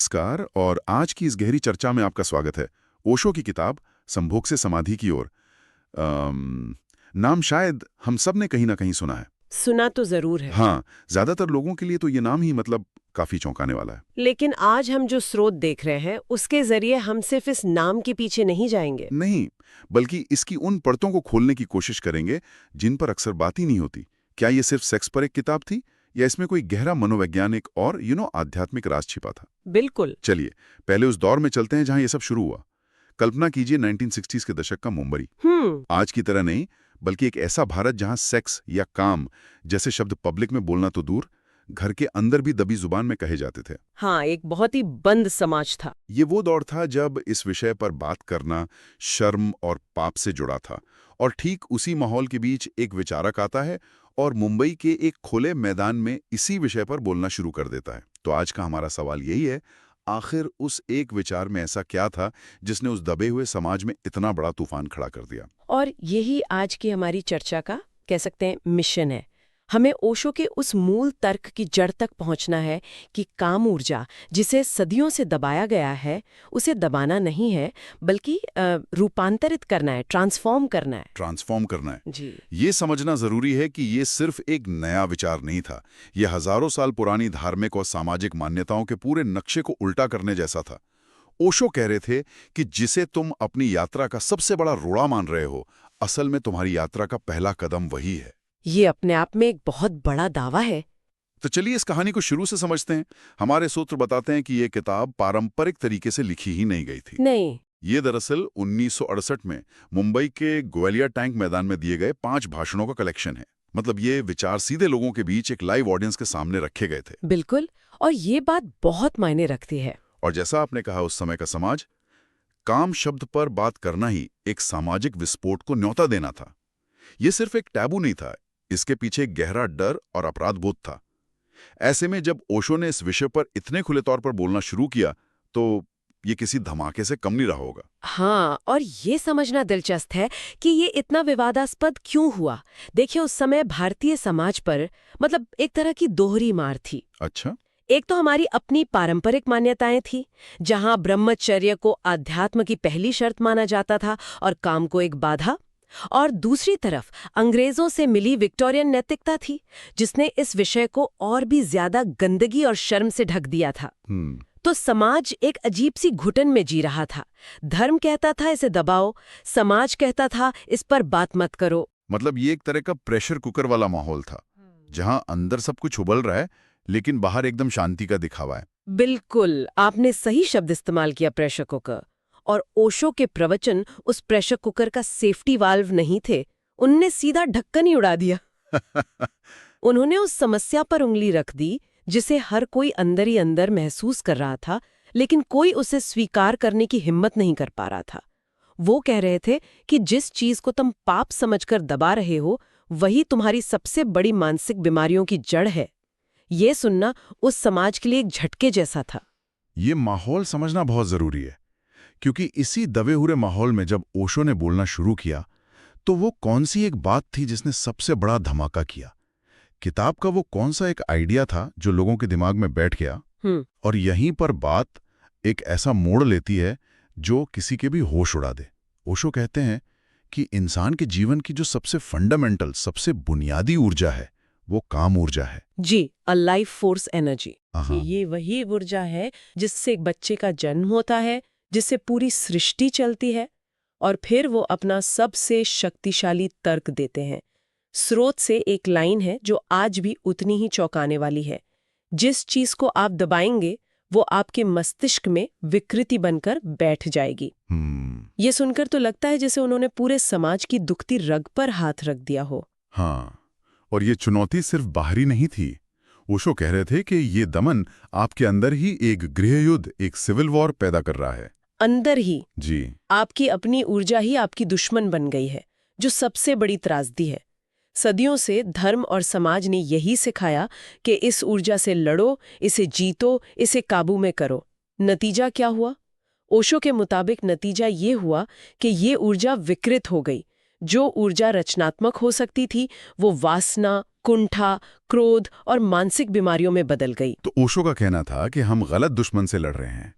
नमस्कार और आज की इस गहरी चर्चा में आपका स्वागत है। ओशो की किताब संभोग से समाधि की ओर। नाम शायद हम सब ने कहीं ना कहीं सुना है। सुना तो जरूर है। हाँ, ज्यादातर लोगों के लिए तो ये नाम ही मतलब काफी चौंकाने वाला है। लेकिन आज हम जो स्रोत देख रहे हैं उसके जरिए हम सिर्फ इस नाम के पीछे नहीं जाएंगे। नहीं, बल्कि इसकी उन परतों को खोलने की कोशिश करेंगे जिन पर अक्सर बात ही नहीं होती। क्या ये सिर्फ सेक्स पर एक किताब थी या इसमें कोई गहरा मनोवैज्ञानिक और आध्यात्मिक राज छिपा था? बिल्कुल। चलिए पहले उस दौर में चलते हैं जहां ये सब शुरू हुआ। कल्पना कीजिए 1960s के दशक का मुंबई। आज की तरह नहीं, बल्कि एक ऐसा भारत जहां सेक्स या काम जैसे शब्द पब्लिक में बोलना तो दूर, घर के अंदर भी दबी जुबान में कहे जाते थे। हाँ, एक बहुत ही बंद समाज था। ये वो दौर था जब इस विषय पर बात करना शर्म और पाप से जुड़ा था। और ठीक उसी माहौल के बीच एक विचारक आता है और मुंबई के एक खुले मैदान में इसी विषय पर बोलना शुरू कर देता है। तो आज का हमारा सवाल यही है, आखिर उस एक विचार में ऐसा क्या था जिसने उस दबे हुए समाज में इतना बड़ा तूफान खड़ा कर दिया? और यही आज की हमारी चर्चा का कह सकते हैं मिशन है। हमें ओशो के उस मूल तर्क की जड़ तक पहुंचना है कि काम ऊर्जा जिसे सदियों से दबाया गया है, उसे दबाना नहीं है बल्कि रूपांतरित करना है, ट्रांसफॉर्म करना है। ट्रांसफॉर्म करना है। जी। ये समझना जरूरी है कि ये सिर्फ एक नया विचार नहीं था। ये हजारों साल पुरानी धार्मिक और सामाजिक मान्यताओं के पूरे नक्शे को उल्टा करने जैसा था। ओशो कह रहे थे कि जिसे तुम अपनी यात्रा का सबसे बड़ा रोड़ा मान रहे हो, असल में तुम्हारी यात्रा का पहला कदम वही है। ये अपने आप में एक बहुत बड़ा दावा है। तो चलिए इस कहानी को शुरू से समझते हैं। हमारे सूत्र बताते हैं कि ये किताब पारंपरिक तरीके से लिखी ही नहीं गई थी। नहीं। ये दरअसल 1968 में मुंबई के ग्वालियर टैंक मैदान में दिए गए 5 भाषणों का कलेक्शन है। मतलब ये विचार सीधे लोगों के बीच एक लाइव ऑडियंस के सामने रखे गए थे। बिल्कुल। और ये बात बहुत मायने रखती है। और जैसा आपने कहा, उस समय का समाज, काम शब्द पर बात करना ही एक सामाजिक विस्फोट को न्योता देना था। ये सिर्फ एक टैबू नहीं था, इसके पीछे एक गहरा डर और अपराध बोध था। ऐसे में जब ओशो ने इस विषय पर इतने खुले तौर पर बोलना शुरू किया, तो ये किसी धमाके से कम नहीं रहा होगा। हाँ, और ये समझना दिलचस्प है कि ये इतना विवादास्पद क्यों हुआ। देखिए, उस समय भारतीय समाज पर मतलब एक तरह की दोहरी मार थी। अच्छा। एक तो हमारी अपनी पारंपरिक मान्यताएं थी, जहां ब्रह्मचर्य को अध्यात्म की पहली शर्त माना जाता था और काम को एक बाधा। और दूसरी तरफ अंग्रेजों से मिली विक्टोरियन नैतिकता थी, जिसने इस विषय को और भी ज्यादा गंदगी और शर्म से ढक दिया था। तो समाज एक अजीब सी घुटन में जी रहा था। धर्म कहता था इसे दबाओ, समाज कहता था इस पर बात मत करो। मतलब ये एक तरह का प्रेशर कुकर वाला माहौल था, जहां अंदर सब कुछ उबल रहा है लेकिन बाहर एकदम शांति का दिखावा है। बिल्कुल, आपने सही शब्द इस्तेमाल किया, प्रेशर कुकर। और ओशो के प्रवचन उस प्रेशर कुकर का सेफ्टी वाल्व नहीं थे, उनने सीधा ढक्कन ही उड़ा दिया। उन्होंने उस समस्या पर उंगली रख दी जिसे हर कोई अंदर ही अंदर महसूस कर रहा था, लेकिन कोई उसे स्वीकार करने की हिम्मत नहीं कर पा रहा था। वो कह रहे थे कि जिस चीज को तुम पाप समझकर दबा रहे हो, वही तुम्हारी सबसे बड़ी मानसिक बीमारियों की जड़ है। ये सुनना उस समाज के लिए एक झटके जैसा था। ये माहौल समझना बहुत जरूरी है, क्योंकि इसी दबे हुए माहौल में जब ओशो ने बोलना शुरू किया, तो वो कौन सी एक बात थी जिसने सबसे बड़ा धमाका किया? किताब का वो कौन सा एक आइडिया था जो लोगों के दिमाग में बैठ गया? और यहीं पर बात एक ऐसा मोड़ लेती है जो किसी के भी होश उड़ा दे। ओशो कहते हैं कि इंसान के जीवन की जो सबसे फंडामेंटल, सबसे बुनियादी ऊर्जा है, वो काम ऊर्जा है। जी, अ लाइफ फोर्स एनर्जी। ये वही ऊर्जा है जिससे एक बच्चे का जन्म होता है, जिससे पूरी सृष्टि चलती है, और फिर वो अपना सबसे शक्तिशाली तर्क देते हैं। स्रोत से एक लाइन है जो आज भी उतनी ही चौंकाने वाली है: जिस चीज को आप दबाएंगे वो आपके मस्तिष्क में विकृति बनकर बैठ जाएगी। ये सुनकर तो लगता है जैसे उन्होंने पूरे समाज की दुखती रग पर हाथ रख दिया हो। हाँ, और ये चुनौती सिर्फ बाहरी नहीं थी। ओशो कह रहे थे कि ये दमन आपके अंदर ही एक गृह युद्ध, एक सिविल वॉर पैदा कर रहा है। अंदर ही जी। आपकी अपनी ऊर्जा ही आपकी दुश्मन बन गई है, जो सबसे बड़ी त्रासदी है। सदियों से धर्म और समाज ने यही सिखाया कि इस ऊर्जा से लड़ो, इसे जीतो, इसे काबू में करो। नतीजा क्या हुआ? ओशो के मुताबिक नतीजा ये हुआ कि ये ऊर्जा विकृत हो गई। जो ऊर्जा रचनात्मक हो सकती थी, वो वासना, कुंठा, क्रोध और मानसिक बीमारियों में बदल गई। तो ओशो का कहना था कि हम गलत दुश्मन से लड़ रहे हैं।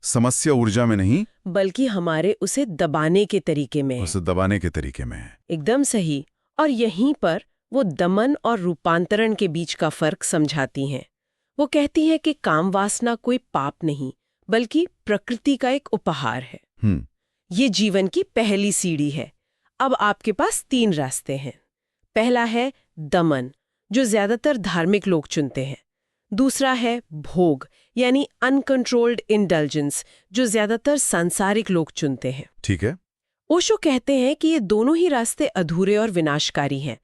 समस्या ऊर्जा में नहीं, बल्कि हमारे उसे दबाने के तरीके में है। उसे दबाने के तरीके में है। एकदम सही। और यहीं पर वो दमन और रूपांतरण के बीच का फर्क समझाती हैं। वो कहती हैं कि काम वासना कोई पाप नहीं, बल्कि प्रकृति का एक उपहार है। ये जीवन की पहली सीढ़ी है। अब आपके पास 3 रास्ते हैं। पहला है दमन, जो ज्यादातर धार्मिक लोग चुनते हैं। दूसरा है भोग, यानी अनकंट्रोल्ड इंडल्जेंस, जो ज्यादातर सांसारिक लोग चुनते हैं। ठीक है। ओशो कहते हैं कि ये दोनों ही रास्ते अधूरे और विनाशकारी हैं।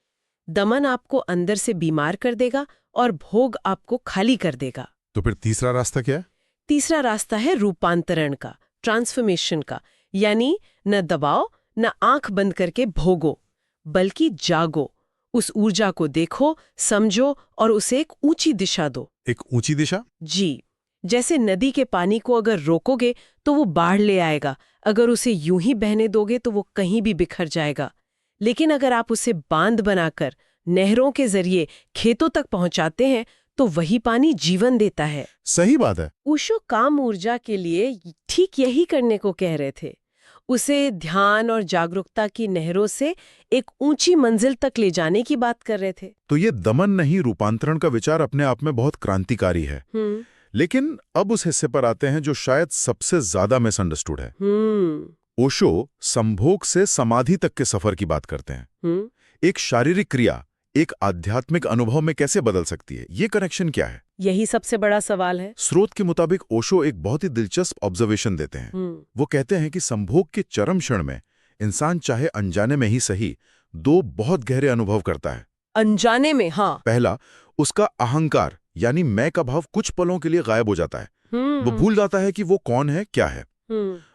दमन आपको अंदर से बीमार कर देगा और भोग आपको खाली कर देगा। तो फिर तीसरा रास्ता क्या है? तीसरा रास्ता है रूपांतरण का, ट्रांसफॉर्मेशन का, यानी न दबाओ, न आंख बंद करके भोगो, बल्कि जागो, उस ऊर्जा को देखो, समझो और उसे एक ऊंची दिशा दो। एक ऊंची दिशा? जी, जैसे नदी के पानी को अगर रोकोगे तो वो बाढ़ ले आएगा, अगर उसे यूं ही बहने दोगे तो वो कहीं भी बिखर जाएगा। लेकिन अगर आप उसे बांध बनाकर नहरों के जरिए खेतों तक पहुंचाते हैं तो वही पानी जीवन देता है। सही बात है। ओशो काम ऊर्जा के लिए ठीक यही करने को कह रहे थे। उसे ध्यान और जागरूकता की नहरों से एक ऊंची मंजिल तक ले जाने की बात कर रहे थे। तो ये दमन नहीं, रूपांतरण का विचार अपने आप में बहुत क्रांतिकारी है। लेकिन अब उस हिस्से पर आते हैं जो शायद सबसे ज्यादा मिसअंडरस्टूड है। ओशो संभोग से समाधि तक के सफर की बात करते हैं। एक शारीरिक क्रिया एक आध्यात्मिक अनुभव में कैसे बदल सकती है? ये कनेक्शन क्या है? यही सबसे बड़ा सवाल है। स्रोत के मुताबिक ओशो एक बहुत ही दिलचस्प ऑब्जर्वेशन देते हैं। वो कहते हैं कि संभोग के चरम क्षण में इंसान चाहे अनजाने में ही सही 2 बहुत गहरे अनुभव करता है। अनजाने में? हाँ। पहला, उसका अहंकार यानी मैं का भाव कुछ पलों के लिए गायब हो जाता है। वो भूल जाता है कि वो कौन है, क्या है।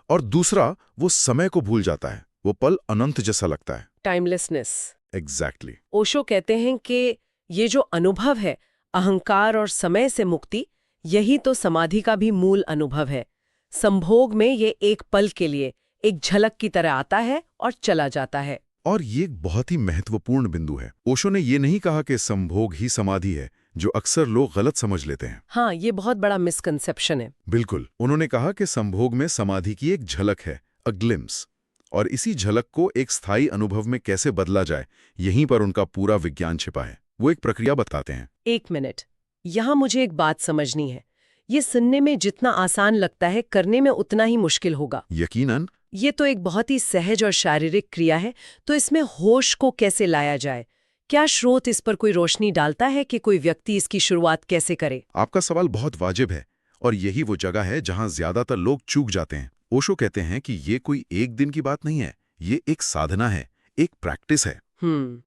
और दूसरा, वो समय को भूल जाता है। वो पल अनंत जैसा लगता है। टाइमलेसनेस। एग्जैक्टली। ओशो कहते हैं कि ये जो अनुभव है, अहंकार और समय से मुक्ति, यही तो समाधि का भी मूल अनुभव है। संभोग में ये एक पल के लिए एक झलक की तरह आता है और चला जाता है। और ये एक बहुत ही महत्वपूर्ण बिंदु है। ओशो ने ये नहीं कहा कि संभोग ही समाधि है, जो अक्सर लोग गलत समझ लेते हैं। हाँ, ये बहुत बड़ा मिसकंसेप्शन है। बिल्कुल। उन्होंने कहा कि संभोग में समाधि की एक झलक है, अ ग्लिम्स, और इसी झलक को एक स्थायी अनुभव में कैसे बदला जाए, यहीं पर उनका पूरा विज्ञान छिपा है। वो एक प्रक्रिया बताते हैं। 1 मिनट, यहाँ मुझे एक बात समझनी है। ये सुनने में जितना आसान लगता है, करने में उतना ही मुश्किल होगा। यकीनन। ये तो एक बहुत ही सहज और शारीरिक क्रिया है, तो इसमें होश को कैसे लाया जाए? क्या स्रोत इस पर कोई रोशनी डालता है कि कोई व्यक्ति इसकी शुरुआत कैसे करे? आपका सवाल बहुत वाजिब है, और यही वो जगह है जहां ज्यादातर लोग चूक जाते हैं। ओशो कहते हैं कि ये कोई एक दिन की बात नहीं है, ये एक साधना है, एक प्रैक्टिस है।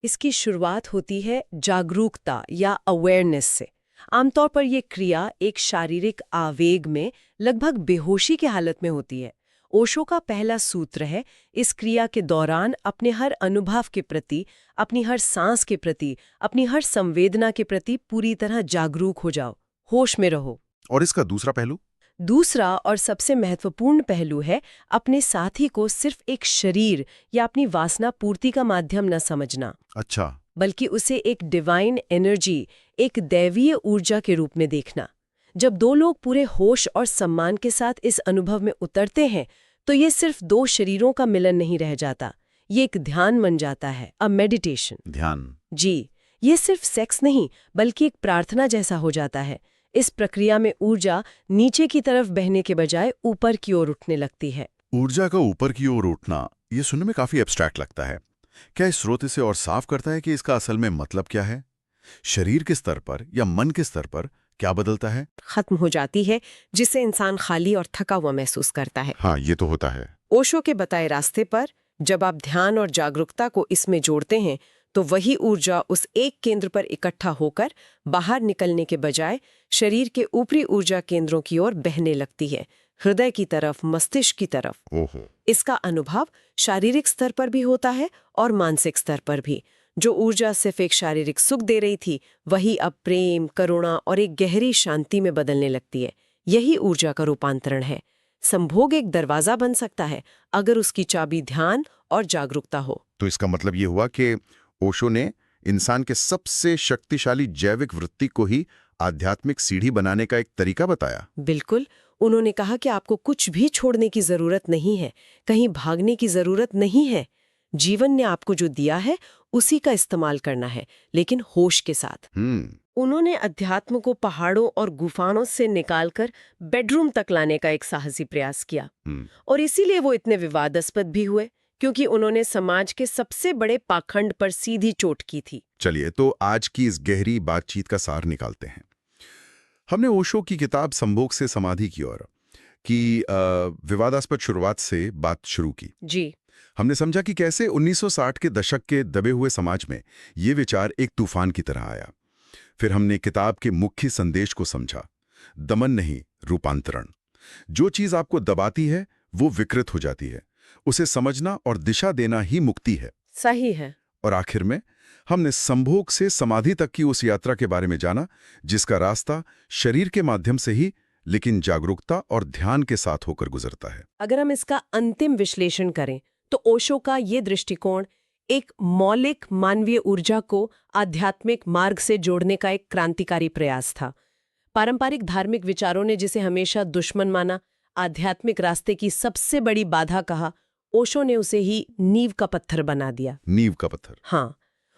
इसकी शुरुआत होती है जागरूकता या अवेयरनेस से। आमतौर पर यह क्रिया एक शारीरिक आवेग में लगभग बेहोशी की हालत में होती है। ओशो का पहला सूत्र है, इस क्रिया के दौरान अपने हर अनुभव के प्रति, अपनी हर सांस के प्रति, अपनी हर संवेदना के प्रति पूरी तरह जागरूक हो जाओ, होश में रहो। और इसका दूसरा पहलू? दूसरा और सबसे महत्वपूर्ण पहलू है अपने साथी को सिर्फ एक शरीर या अपनी वासना पूर्ति का माध्यम न समझना। अच्छा। बल्कि उसे एक डिवाइन एनर्जी, एक दैवीय ऊर्जा के रूप में देखना। जब 2 लोग पूरे होश और सम्मान के साथ इस अनुभव में उतरते हैं तो ये सिर्फ 2 शरीरों का मिलन नहीं रह जाता, ये एक ध्यान बन जाता है, अ मेडिटेशन। ध्यान? जी, ये सिर्फ सेक्स नहीं बल्कि एक प्रार्थना जैसा हो जाता है। इस प्रक्रिया में ऊर्जा नीचे की तरफ बहने के बजाय ऊपर की ओर उठने लगती है। ऊर्जा का ऊपर की ओर उठना, ये सुनने में काफी एब्स्ट्रैक्ट लगता है। क्या इस स्रोत इसे और साफ करता है कि इसका असल में मतलब क्या है? शरीर के स्तर पर या मन के स्तर पर क्या बदलता है? खत्म हो जाती है, जिससे इंसान खाली और थका हुआ महसूस करता है। हाँ, ये तो होता है। ओशो के बताए रास्ते पर जब आप ध्यान और जागरूकता को इसमें जोड़ते हैं तो वही ऊर्जा उस एक केंद्र पर इकट्ठा होकर बाहर निकलने के बजाय शरीर के ऊपरी ऊर्जा केंद्रों की ओर बहने लगती है, हृदय की तरफ, मस्तिष्क की तरफ। ओहो। इसका अनुभव शारीरिक स्तर पर भी होता है और मानसिक स्तर पर भी। जो ऊर्जा सिर्फ एक शारीरिक सुख दे रही थी, वही अब प्रेम, करुणा और एक गहरी शांति में बदलने लगती है। यही ऊर्जा का रूपांतरण है। संभोग एक दरवाजा बन सकता है अगर उसकी चाबी ध्यान और जागरूकता हो। तो इसका मतलब ये हुआ कि ओशो ने इंसान के सबसे शक्तिशाली जैविक वृत्ति को ही आध्यात्मिक सीढ़ी बनाने का एक तरीका बताया। बिल्कुल। उन्होंने कहा कि आपको कुछ भी छोड़ने की जरूरत नहीं है, कहीं भागने की जरूरत नहीं है। जीवन ने आपको जो दिया है उसी का इस्तेमाल करना है, लेकिन होश के साथ। उन्होंने अध्यात्म को पहाड़ों और गुफाओं से निकालकर बेडरूम तक लाने का एक साहसी प्रयास किया। और इसीलिए वो इतने विवादास्पद भी हुए, क्योंकि उन्होंने समाज के सबसे बड़े पाखंड पर सीधी चोट की थी। चलिए तो आज की इस गहरी बातचीत का सार निकालते हैं। हमने ओशो की किताब संभोग से समाधि की ओर की विवादास्पद शुरुआत से बात शुरू की। जी। हमने समझा कि कैसे 1960 के दशक के दबे हुए समाज में ये विचार एक तूफान की तरह आया। फिर हमने किताब के मुख्य संदेश को समझा, दमन नहीं, रूपांतरण। जो चीज आपको दबाती है वो विकृत हो जाती है, उसे समझना और दिशा देना ही मुक्ति है। सही है। और आखिर में हमने संभोग से समाधि तक की उस यात्रा के बारे में जाना, जिसका रास्ता शरीर के माध्यम से ही, लेकिन जागरूकता और ध्यान के साथ होकर गुजरता है। अगर हम इसका अंतिम विश्लेषण करें तो ओशो का ये दृष्टिकोण एक मौलिक मानवीय ऊर्जा को आध्यात्मिक मार्ग से जोड़ने का एक क्रांतिकारी प्रयास था। पारंपरिक धार्मिक विचारों ने जिसे हमेशा दुश्मन माना, आध्यात्मिक रास्ते की सबसे बड़ी बाधा कहा, ओशो ने उसे ही नींव का पत्थर बना दिया। नींव का पत्थर। हाँ,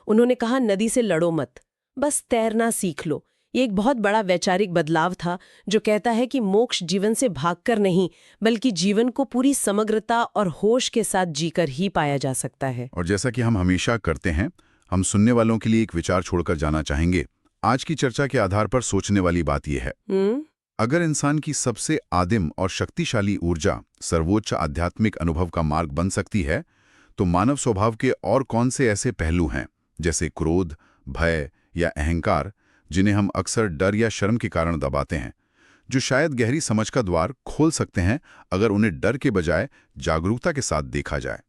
उन्होंने कहा नदी से लड़ो मत, बस तैरना सीख लो। ये एक बहुत बड़ा वैचारिक बदलाव था जो कहता है कि मोक्ष जीवन से भागकर नहीं, बल्कि जीवन को पूरी समग्रता और होश के साथ जीकर ही पाया जा सकता है। और जैसा कि हम हमेशा करते हैं, हम सुनने वालों के लिए एक विचार छोड़कर जाना चाहेंगे। आज की चर्चा के आधार पर सोचने वाली बात यह है, अगर इंसान की सबसे आदिम और शक्तिशाली ऊर्जा सर्वोच्च आध्यात्मिक अनुभव का मार्ग बन सकती है, तो मानव स्वभाव के और कौन से ऐसे पहलू हैं, जैसे क्रोध, भय या अहंकार, जिन्हें हम अक्सर डर या शर्म के कारण दबाते हैं, जो शायद गहरी समझ का द्वार खोल सकते हैं अगर उन्हें डर के बजाय जागरूकता के साथ देखा जाए।